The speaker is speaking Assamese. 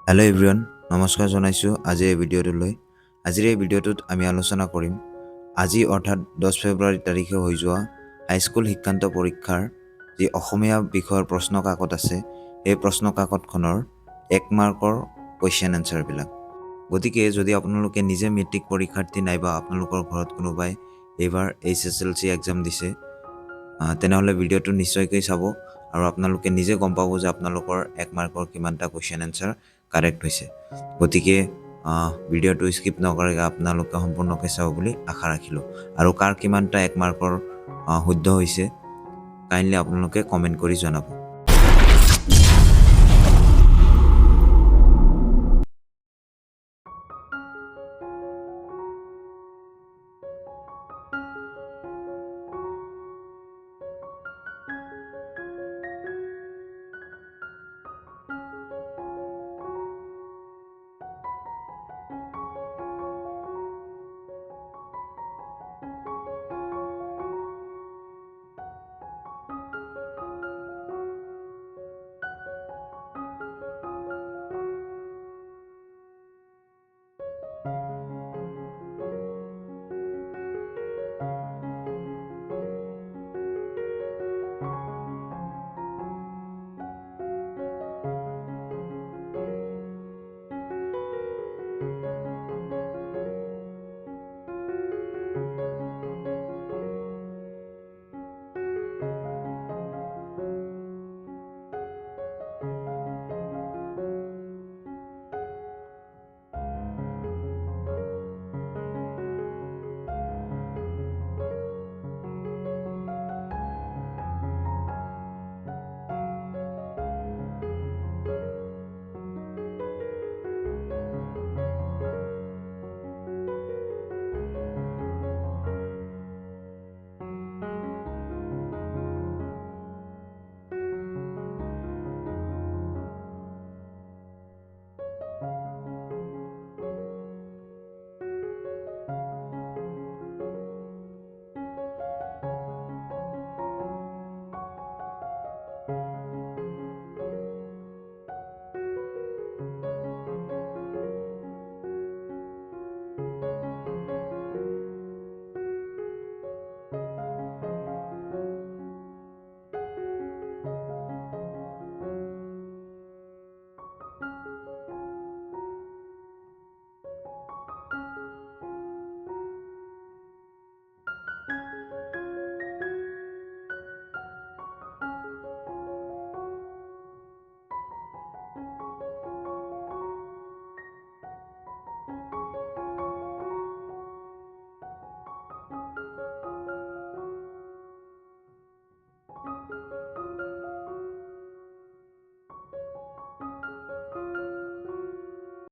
হেল্ল' এভৰিৱান, নমস্কাৰ জনাইছোঁ আজিৰ এই ভিডিঅ'টোলৈ। আজিৰ এই ভিডিঅ'টোত আমি আলোচনা কৰিম আজি অৰ্থাৎ 10 ফেব্ৰুৱাৰী তাৰিখে হৈ যোৱা হাইস্কুল শিক্ষান্ত পৰীক্ষাৰ যি অসমীয়া বিষয়ৰ প্ৰশ্ন কাকত আছে সেই প্ৰশ্ন কাকতখনৰ 1 মাৰ্কৰ কুৱেশ্যন এনচাৰবিলাক। গতিকে যদি আপোনালোকে নিজে মেট্ৰিক পৰীক্ষাৰ্থী নাইবা আপোনালোকৰ ঘৰত কোনোবাই এইবাৰ HSLC এক্সাম দিছে তেনেহ'লে ভিডিঅ'টো নিশ্চয়কৈ চাব আৰু আপোনালোকে নিজে গম পাব যে আপোনালোকৰ 1 মাৰ্কৰ কিমানটা কুৱেশ্যন এনচাৰ কাৰেক্ট হৈছে। গতিকে ভিডিঅ'টো স্কিপ নকৰাকৈ আপোনালোকে সম্পূৰ্ণকৈ চাব বুলি আশা ৰাখিলোঁ। আৰু কাৰ কিমানটা 1 মাৰ্কৰ শুদ্ধ হৈছে কাইণ্ডলি আপোনালোকে কমেণ্ট কৰি জনাব।